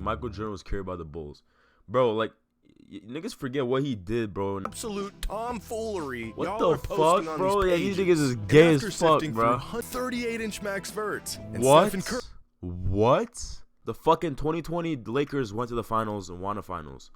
Michael Jordan was carried by the Bulls. Bro, like, niggas forget what he did, bro. Absolute tomfoolery. What Y'all the are posting fuck, on bro? these Yeah, pages. these niggas is gay and as fuck, bro. 38-inch max verts. And What? Stephen Curry. What? The fucking 2020 Lakers went to the finals and won the finals.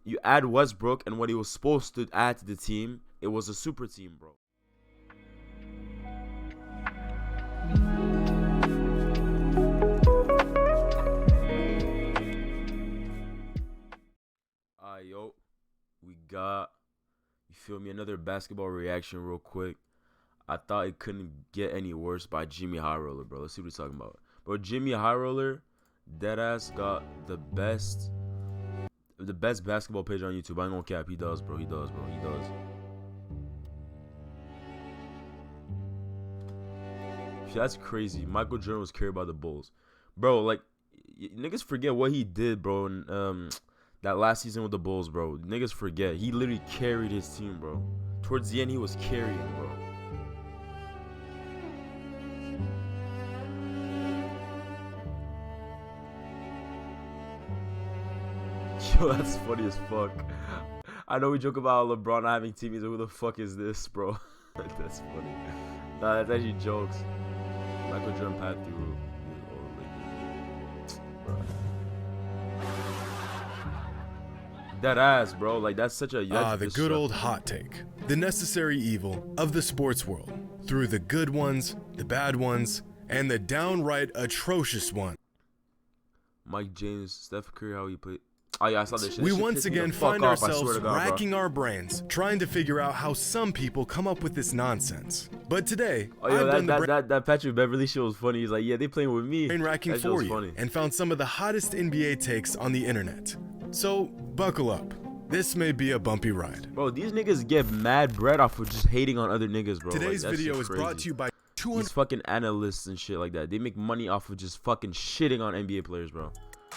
You add Westbrook and what he was supposed to add to the team, it was a super team, bro. Yo, we got, you feel me, another basketball reaction real quick. I thought it couldn't get any worse by JxmyHighroller, bro. Let's see what he's talking about. Bro, JxmyHighroller, deadass got the best basketball page on YouTube. I ain't gonna cap. He does, bro. He does, bro. He does. That's crazy. Michael Jordan was carried by the Bulls. Bro, like, niggas forget what he did, bro, in, that last season with the Bulls, bro. Niggas forget. He literally carried his team, bro. Towards the end, he was carrying, bro. Yo, that's funny as fuck. I know we joke about LeBron not having teammates, but who the fuck is this, bro? That's funny. Nah, that's actually jokes. Michael Jordan passed through his old Lakers. Bro. That ass, bro. Like, that's such a... The good old hot take. The necessary evil of the sports world. Through the good ones, the bad ones, and the downright atrocious ones. Mike James, Steph Curry, how he played... Oh, yeah, I saw this shit. We once again find ourselves racking our brains, trying to figure out how some people come up with this nonsense. But today, that Patrick Beverly shit was funny. He's like, yeah, they playing with me. Brain racking for you, and found some of the hottest NBA takes on the internet. So, buckle up. This may be a bumpy ride. Bro, these niggas get mad bread off of just hating on other niggas, bro. Today's video is brought to you by these fucking analysts and shit like that. They make money off of just fucking shitting on NBA players, bro.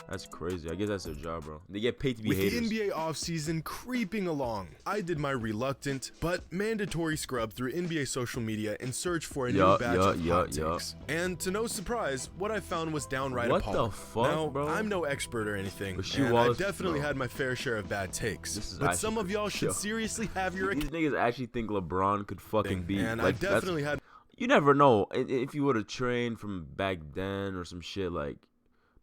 That's crazy. I guess that's their job, bro. They get paid to be haters. With the NBA offseason creeping along, I did my reluctant but mandatory scrub through NBA social media in search for a new batch of hot takes. And to no surprise, what I found was downright appalling. What the fuck, now, bro? I'm no expert or anything, and I've definitely had my fair share of bad takes. But some of y'all should seriously have your... These niggas actually think LeBron could fucking beat... And I definitely had... You never know. If you would have trained from back then or some shit, like...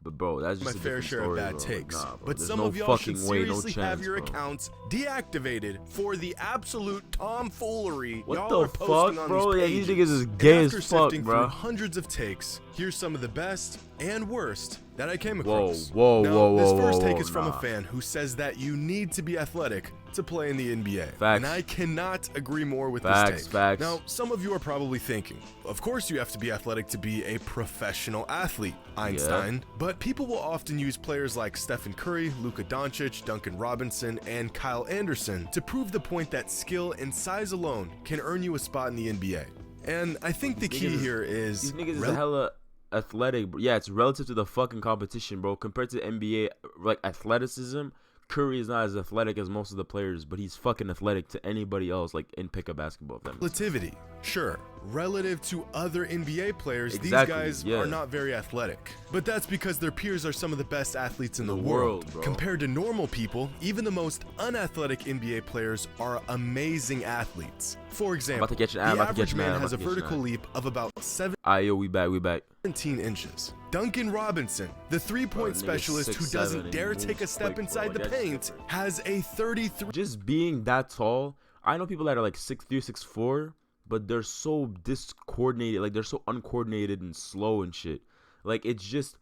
But bro, that's just my fair share of bad takes. Like, nah, but some of y'all should seriously have your accounts deactivated for the absolute tomfoolery. What the fuck, bro? Yeah, these niggas is gay as fuck, bro. Hundreds of takes. Here's some of the best and worst that I came across. This first take is from a fan who says that you need to be athletic to play in the NBA. Facts. And I cannot agree more with this take. Facts. Now, some of you are probably thinking, of course you have to be athletic to be a professional athlete, Einstein. Yeah. But people will often use players like Stephen Curry, Luka Doncic, Duncan Robinson, and Kyle Anderson to prove the point that skill and size alone can earn you a spot in the NBA. And I think the key here is... These niggas is hella athletic. Yeah, it's relative to the fucking competition, bro. Compared to NBA, like, athleticism, Curry is not as athletic as most of the players, but he's fucking athletic to anybody else, like, in pickup basketball. Relativity, sure. Relative to other NBA players, these guys are not very athletic. But that's because their peers are some of the best athletes in the world. Bro. Compared to normal people, even the most unathletic NBA players are amazing athletes. For example, the average man has a vertical leap of about 17 inches. Duncan Robinson, the three-point specialist who doesn't dare take a step inside the paint, has a 33. Just being that tall, I know people that are like 6'3", 6'4", but they're so discoordinated, like they're so uncoordinated and slow and shit. Like, it's just,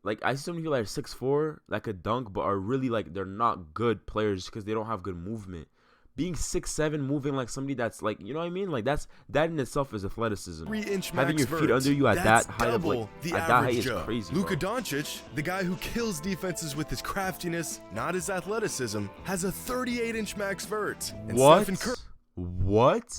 like, I see some people that are 6'4", that could dunk, but are really, like, they're not good players because they don't have good movement. Being 6'7", moving like somebody that's, like, you know what I mean? Like, that in itself is athleticism. 3-inch having your feet under you at that height of, like, at that height is crazy, Luka Doncic, the guy who kills defenses with his craftiness, not his athleticism, has a 38-inch max vert. And What?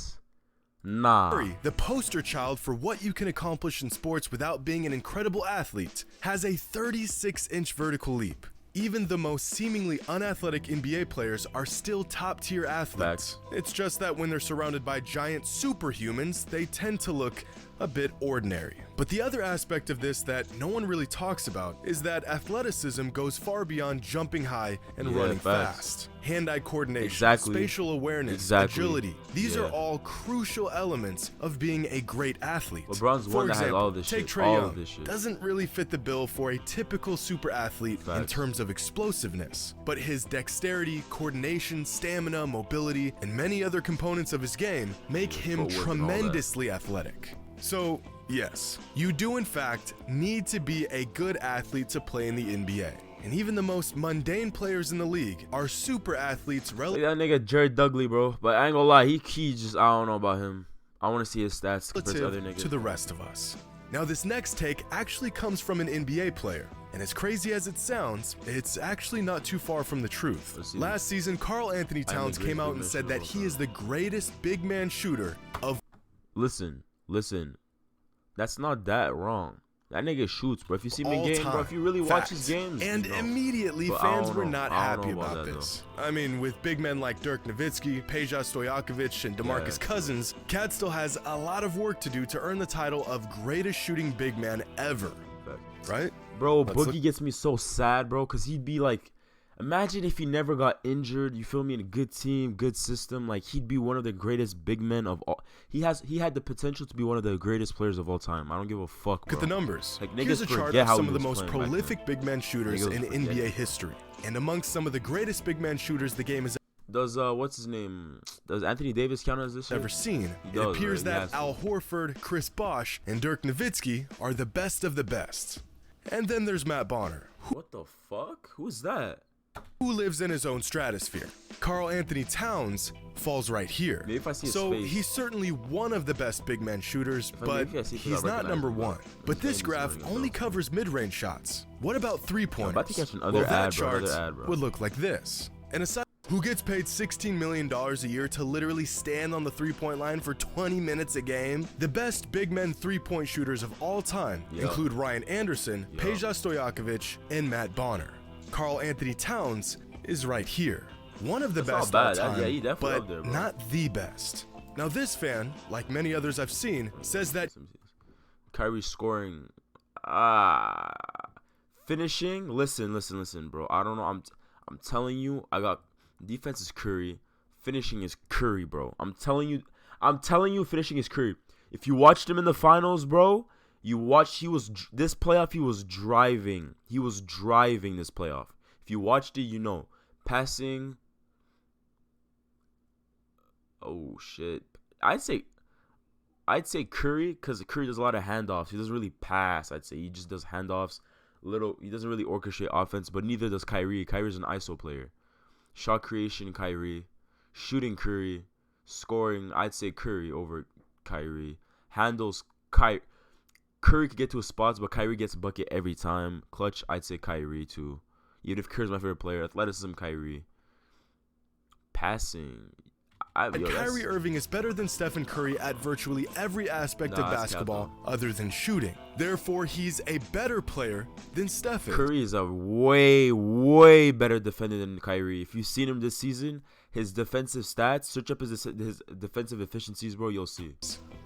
Nah. The poster child for what you can accomplish in sports without being an incredible athlete, has a 36-inch vertical leap. Even the most seemingly unathletic NBA players are still top-tier athletes. It's just that when they're surrounded by giant superhumans, they tend to look a bit ordinary. But the other aspect of this that no one really talks about is that athleticism goes far beyond jumping high and running fast. Hand-eye coordination, spatial awareness, agility. These are all crucial elements of being a great athlete. LeBron's one that has all of this take shit. Trae All Young. of this shit. Doesn't really fit the bill for a typical super athlete in terms of explosiveness, but his dexterity, coordination, stamina, mobility, and many other components of his game make him tremendously athletic. So, yes, you do in fact need to be a good athlete to play in the NBA. And even the most mundane players in the league are super athletes Like that nigga Jared Dudley, bro. But I ain't gonna lie, he just, I don't know about him. I want to see his stats compared to other niggas. To the rest of us. Now this next take actually comes from an NBA player. And as crazy as it sounds, it's actually not too far from the truth. Last season, Karl Anthony Towns came out and said that he is the greatest big man shooter of... Listen. That's not that wrong. That nigga shoots, bro. If you see me in game, bro, if you really watch his games, and immediately fans were not happy about this. I mean, with big men like Dirk Nowitzki, Peja Stojakovic, and DeMarcus Cousins, Cat still has a lot of work to do to earn the title of greatest shooting big man ever. Right? Bro, Boogie gets me so sad, bro, because he'd be like, imagine if he never got injured, you feel me, in a good team, good system, like he'd be one of the greatest big men of all. He had the potential to be one of the greatest players of all time. I don't give a fuck, bro. Look at the numbers. Like, here's a chart of some of the most prolific big man shooters in NBA history. And amongst some of the greatest big man shooters the game has Does what's his name? Does Anthony Davis count as this? Ever seen? It appears that Al Horford, Chris Bosh, and Dirk Nowitzki are the best of the best. And then there's Matt Bonner. What the fuck? Who's that? Who lives in his own stratosphere. Karl Anthony Towns falls right here. Maybe if I see his so face. He's certainly one of the best big man shooters, but he's not number one. But this graph only covers mid-range shots. What about three-pointers? I'm about to catch another ad, chart bro. would look like this. And aside, who gets paid $16 million a year to literally stand on the three-point line for 20 minutes a game? The best big men three-point shooters of all time include Ryan Anderson, Peja Stojakovic, and Matt Bonner. Karl Anthony Towns is right here. One of the best all time, but not the best. Now this fan, like many others I've seen, says that Kyrie scoring, finishing. Listen, bro. I don't know. I'm telling you, I got defense is Curry, finishing is Curry, bro. I'm telling you, finishing is Curry. If you watched him in the finals, bro, this playoff, he was driving. He was driving this playoff. If you watched it, you know. Passing. Oh shit. I'd say Curry, because Curry does a lot of handoffs. He doesn't really pass, I'd say. He just does handoffs. He doesn't really orchestrate offense, but neither does Kyrie. Kyrie's an ISO player. Shot creation, Kyrie. Shooting, Curry. Scoring, I'd say Curry over Kyrie. Handles, Curry could get to his spots, but Kyrie gets a bucket every time. Clutch, I'd say Kyrie too. Even if Curry's my favorite player. Athleticism, Kyrie. Passing. Kyrie Irving is better than Stephen Curry at virtually every aspect of basketball other than shooting. Therefore, he's a better player than Steph is. Curry is a way better defender than Kyrie. If you've seen him this season, his defensive stats, search up his defensive efficiencies, bro, you'll see.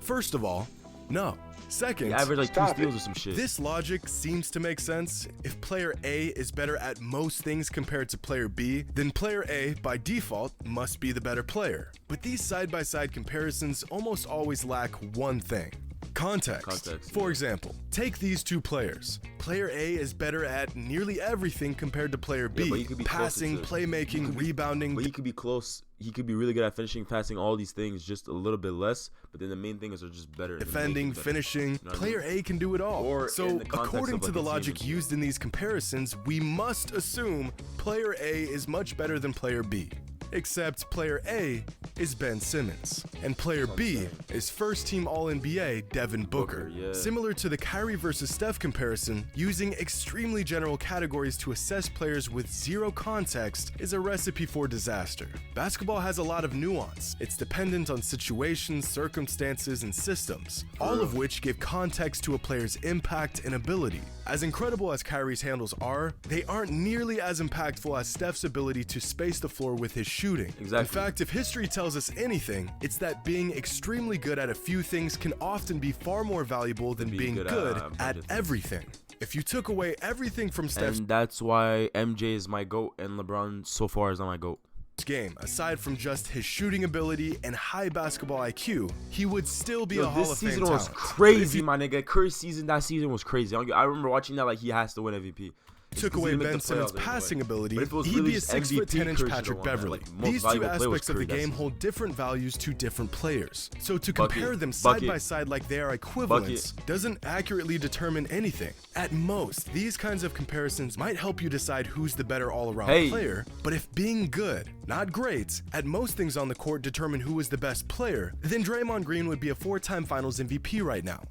First of all, no. Second, he averaged like 2 steals or some shit. This logic seems to make sense. If player A is better at most things compared to player B, then player A, by default, must be the better player. But these side-by-side comparisons almost always lack one thing. Context. For example, take these two players. Player A is better at nearly everything compared to player B. Passing, playmaking, rebounding. But he could be close. He could be really good at finishing, passing, all these things, just a little bit less. But then the main thing is they're just better. Defending, finishing. You know player A can do it all. So according to the logic used in these comparisons, we must assume player A is much better than player B. Except player A is Ben Simmons, and player B is first-team All-NBA Devin Booker. Similar to the Kyrie versus Steph comparison, using extremely general categories to assess players with zero context is a recipe for disaster. Basketball has a lot of nuance. It's dependent on situations, circumstances, and systems, all of which give context to a player's impact and ability. As incredible as Kyrie's handles are, they aren't nearly as impactful as Steph's ability to space the floor with his shooting. In fact, if history tells tells us anything, it's that being extremely good at a few things can often be far more valuable than being good at everything. If you took away everything from Steph's And that's why MJ is my GOAT and LeBron so far is not my GOAT. game, aside from just his shooting ability and high basketball IQ, he would still be a Hall of Fame talent. This season was crazy, my nigga. Curry's season, that season was crazy. I remember watching that like he has to win MVP. Took away Ben Simmons' passing ability, he'd be a 6'10" Patrick Beverly. These two aspects of the game hold different values to different players. So to compare them side by side like they are equivalents doesn't accurately determine anything. At most, these kinds of comparisons might help you decide who's the better all-around player, but if being good, not great, at most things on the court determine who is the best player, then Draymond Green would be a 4-time Finals MVP right now.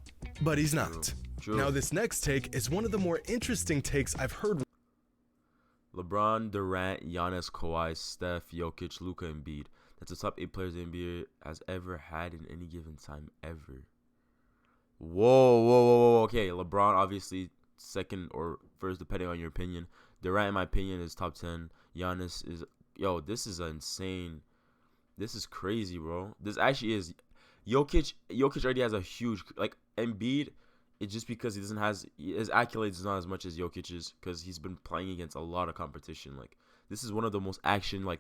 But he's not. Now this next take is one of the more interesting takes I've heard. LeBron, Durant, Giannis, Kawhi, Steph, Jokic, Luka, and Embiid. That's the top 8 players the NBA has ever had in any given time ever. Whoa. Okay, LeBron obviously second or first depending on your opinion. Durant, in my opinion, is top 10. Giannis is this is insane. This is crazy, bro. This actually is. Jokic already has a huge Embiid. It's just because he doesn't has his accolades is not as much as Jokic's because he's been playing against a lot of competition. Like this is one of the most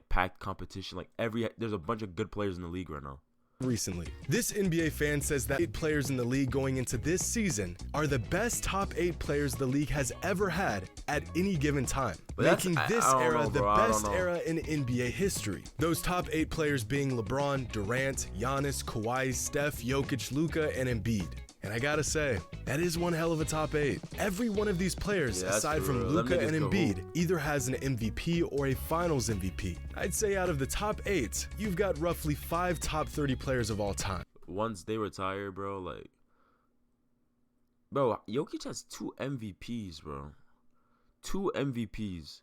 packed competition. There's a bunch of good players in the league right now. Recently, this NBA fan says that 8 players in the league going into this season are the best top 8 players the league has ever had at any given time, making this era the best era in NBA history. Those top 8 players being LeBron, Durant, Giannis, Kawhi, Steph, Jokic, Luka, and Embiid. And I gotta say, that is one hell of a top 8. Every one of these players, aside from Luka and Embiid, either has an MVP or a Finals MVP. I'd say out of the top 8, you've got roughly 5 top 30 players of all time. Once they retire, bro, Jokic has 2 MVPs, bro. 2 MVPs.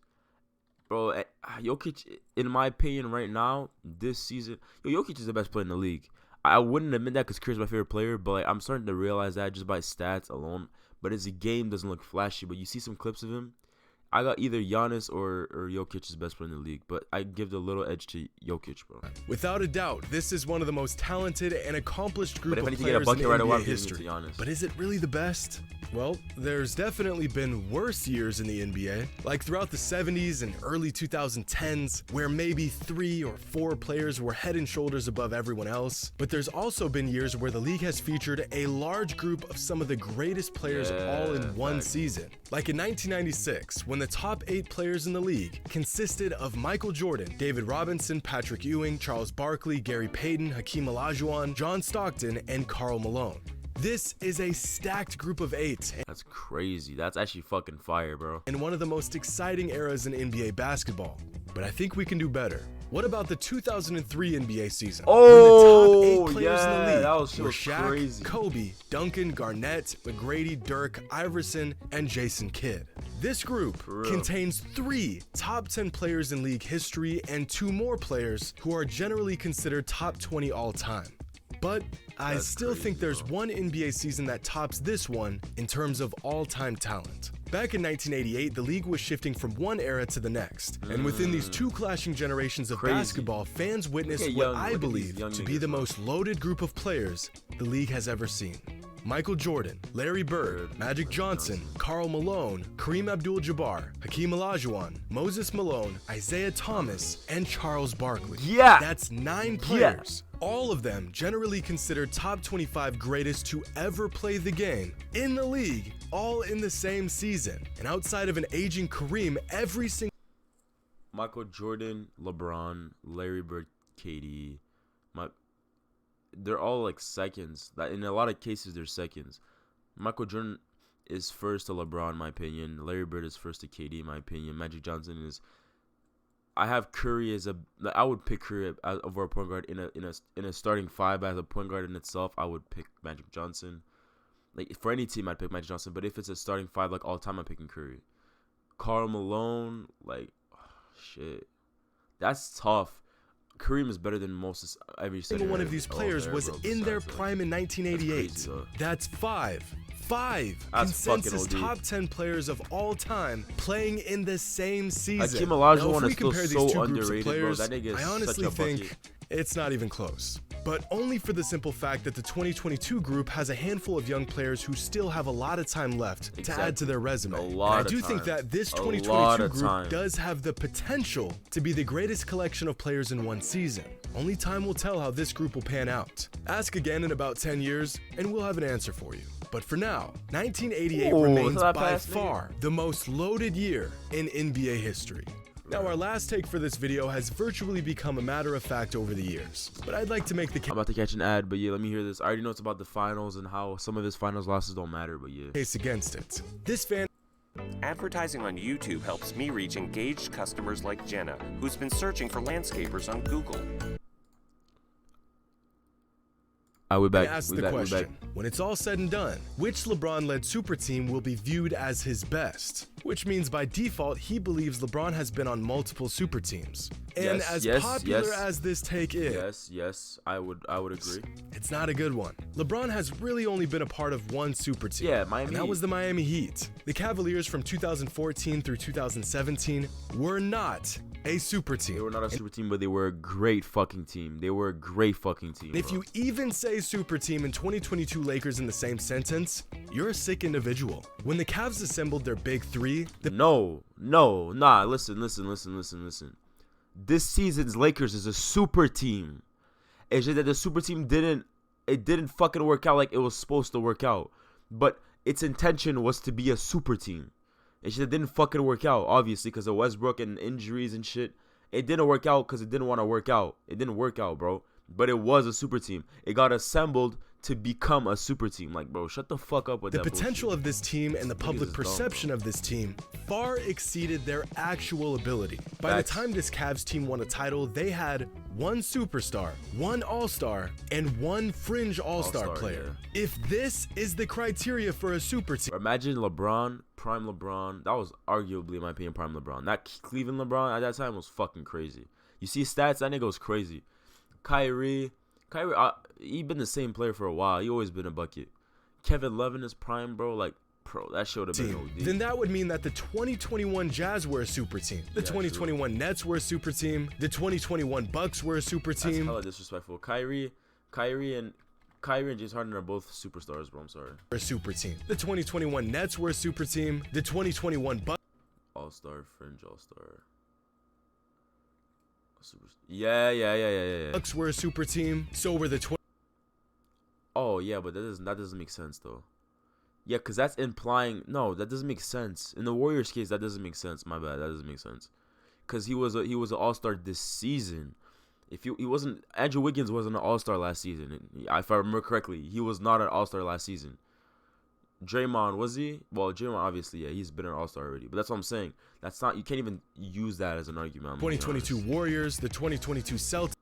Bro, Jokic, in my opinion, right now, this season, Jokic is the best player in the league. I wouldn't admit that because Curry's my favorite player, but I'm starting to realize that just by stats alone. But his game doesn't look flashy. But you see some clips of him. I got either Giannis or Jokic is best player in the league, but I give the little edge to Jokic, bro. Without a doubt, this is one of the most talented and accomplished group of players in NBA history. But is it really the best? Well, there's definitely been worse years in the NBA, like throughout the 70s and early 2010s, where maybe 3 or 4 players were head and shoulders above everyone else. But there's also been years where the league has featured a large group of some of the greatest players all in one season. Like in 1996, when the top 8 players in the league consisted of Michael Jordan, David Robinson, Patrick Ewing, Charles Barkley, Gary Payton, Hakeem Olajuwon, John Stockton, and Karl Malone. This is a stacked group of 8. That's crazy. That's actually fucking fire, bro. And one of the most exciting eras in NBA basketball. But I think we can do better. What about the 2003 NBA season? Oh, when the top 8 players in the league that was were Shaq, crazy. Kobe, Duncan, Garnett, McGrady, Dirk, Iverson, and Jason Kidd. This group contains 3 top 10 players in league history and 2 more players who are generally considered top 20 all time. But I still think there's one NBA season that tops this one in terms of all-time talent. Back in 1988, the league was shifting from one era to the next, and within these 2 clashing generations of basketball, fans witnessed what I believe to be the most loaded group of players the league has ever seen. Michael Jordan, Larry Bird, Magic Johnson, Karl Malone, Kareem Abdul-Jabbar, Hakeem Olajuwon, Moses Malone, Isaiah Thomas, and Charles Barkley. Yeah! That's 9 players. All of them generally considered top 25 greatest to ever play the game in the league, all in the same season. And outside of an aging Kareem, every single Michael Jordan, LeBron, Larry Bird, KD, they're all like seconds. That in a lot of cases they're seconds. Michael Jordan is first to LeBron in my opinion. Larry Bird is first to KD in my opinion. Magic Johnson is. I have Curry as I would pick Curry over a point guard in a starting 5 as a point guard in itself. I would pick Magic Johnson. Like for any team, I'd pick Magic Johnson. But if it's a starting 5 like all time, I'm picking Curry. Karl Malone, shit, that's tough. Kareem is better than most every single one of these players was in their prime in 1988. That's 5 consensus top 10 players of all time playing in the same season. Hakeem Olajuwon is still so underrated, bro. That nigga is I honestly think It's not even close. But only for the simple fact that the 2022 group has a handful of young players who still have a lot of time left to add to their resume. And I do think that this 2022 group does have the potential to be the greatest collection of players in one season. Only time will tell how this group will pan out. Ask again in about 10 years and we'll have an answer for you. But for now, 1988 remains by far the most loaded year in NBA history. Now, our last take for this video has virtually become a matter of fact over the years, but I'd like to make the case. I'm about to catch an ad, but yeah, let me hear this. I already know it's about the finals and how some of his finals losses don't matter, but yeah. Case against it. This fan. Advertising on YouTube helps me reach engaged customers like Jenna, who's been searching for landscapers on Google. We're back. Ask the question, when it's all said and done, which LeBron-led super team will be viewed as his best? Which means by default, he believes LeBron has been on multiple super teams. And as popular as this take is, yes, I would agree. It's not a good one. LeBron has really only been a part of one super team. Yeah, Miami and that was the Miami Heat. The Cavaliers from 2014 through 2017 were not a super team. They were not a super team, but they were a great fucking team. They were a great fucking team. If you even say super team and 2022 Lakers in the same sentence, you're a sick individual. When the Cavs assembled their big three, listen. This season's Lakers is a super team. It's just that the super team didn't fucking work out like it was supposed to work out. But its intention was to be a super team. It just didn't fucking work out, obviously, because of Westbrook and injuries and shit. It didn't work out because it didn't want to work out. It didn't work out, bro. But it was a super team. It got assembled to become a super team. Like, bro, shut the fuck up with that bullshit. The potential of this team and the public perception of this team far exceeded their actual ability. By the time this Cavs team won a title, they had one superstar, one all-star, and one fringe all-star player. Yeah. If this is the criteria for a super team. Imagine LeBron, prime LeBron. That was arguably, in my opinion, prime LeBron. That Cleveland LeBron at that time was fucking crazy. You see stats, that nigga was crazy. Kyrie, he been the same player for a while. He always been a bucket. Kevin Love in his prime, bro. Like, bro, that should have been OD. Then that would mean that the 2021 Jazz were a super team. The 2021 Nets were a super team. The 2021 Bucks were a super team. That's hella disrespectful. Kyrie and James Harden are both superstars, bro. I'm sorry. A super team. The 2021 Nets were a super team. The 2021 Bucks. All-star, fringe all-star. Yeah. Bucks were a super team. So were the Oh yeah, but that doesn't make sense though. Yeah, cause that's implying that doesn't make sense. In the Warriors case, that doesn't make sense. My bad, that doesn't make sense. Cause he was an all-star this season. If he wasn't, Andrew Wiggins wasn't an all-star last season. If I remember correctly, he was not an all-star last season. Draymond, was he? Well, Draymond obviously, yeah, he's been an all-star already. But that's what I'm saying. That's not, you can't even use that as an argument. 2022 Warriors, the 2022 Celtics.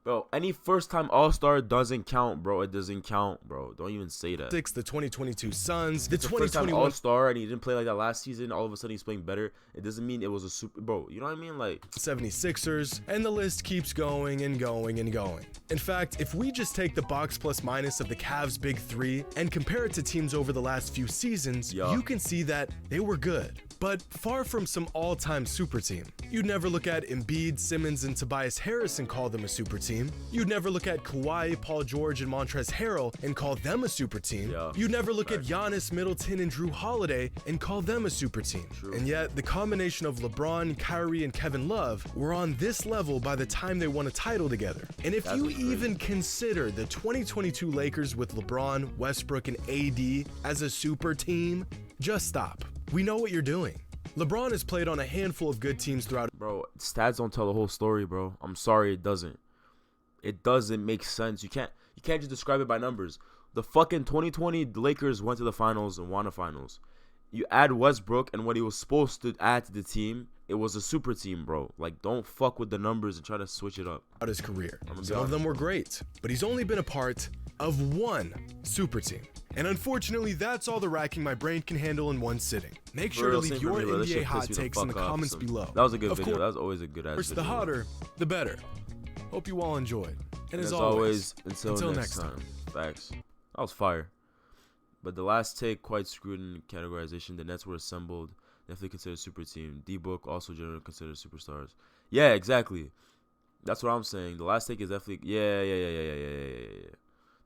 Bro, any first-time all-star doesn't count, bro. It doesn't count, bro. Don't even say that. The 2022 Suns, the 2021 all-star, and he didn't play like that last season. All of a sudden, he's playing better. It doesn't mean it was a super, bro. You know what I mean? Like 76ers, and the list keeps going and going and going. In fact, if we just take the box plus minus of the Cavs' big three and compare it to teams over the last few seasons, you can see that they were good, but far from some all-time super team. You'd never look at Embiid, Simmons, and Tobias Harris and call them a super team. You'd never look at Kawhi, Paul George, and Montrezl Harrell and call them a super team. You'd never look at Giannis, Middleton, and Drew Holiday and call them a super team. And yet, the combination of LeBron, Kyrie, and Kevin Love were on this level by the time they won a title together. And if you even consider the 2022 Lakers with LeBron, Westbrook, and AD as a super team, just stop. We know what you're doing. LeBron has played on a handful of good teams throughout. Bro, stats don't tell the whole story, bro. I'm sorry, it doesn't. It doesn't make sense. You can't just describe it by numbers. The fucking 2020 Lakers went to the finals and won the finals. You add Westbrook and what he was supposed to add to the team, it was a super team, bro. Like, don't fuck with the numbers and try to switch it up. His career. Some of them were great, but he's only been a part of one super team. And unfortunately, that's all the racking my brain can handle in one sitting. Make sure to leave your NBA hot takes in the comments below. That was a good video. That was always a good ass video. The hotter, the better. Hope you all enjoyed. And as always, until next time. Facts. That was fire. But the last take, quite screwed in categorization. The Nets were assembled. Definitely considered super team. D-Book also generally considered superstars. Yeah, exactly. That's what I'm saying. The last take is definitely yeah.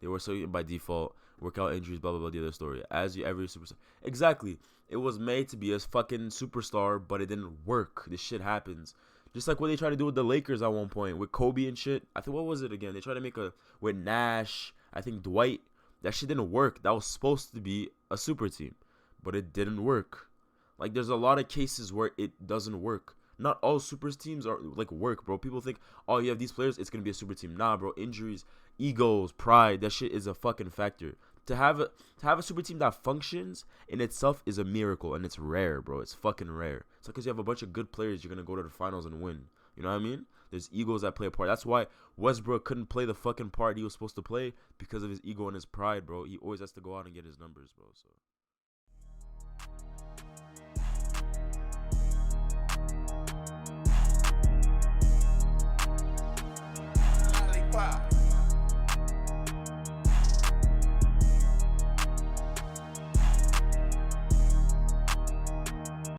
They were so by default. Workout injuries, blah blah blah. The other story. As you every superstar. Exactly. It was made to be a fucking superstar, but it didn't work. This shit happens. Just like what they tried to do with the Lakers at one point with Kobe and shit. I think what was it again? They tried to make a with Nash. I think Dwight. That shit didn't work. That was supposed to be a super team, but it didn't work. Like there's a lot of cases where it doesn't work. Not all super teams are like work, bro. People think, oh, you have these players, it's gonna be a super team. Nah, bro. Injuries, egos, pride, that shit is a fucking factor. To have a super team that functions in itself is a miracle, and it's rare, bro. It's fucking rare. It's because you have a bunch of good players, you're gonna go to the finals and win. You know what I mean? There's egos that play a part. That's why Westbrook couldn't play the fucking part he was supposed to play because of his ego and his pride, bro. He always has to go out and get his numbers, bro. So.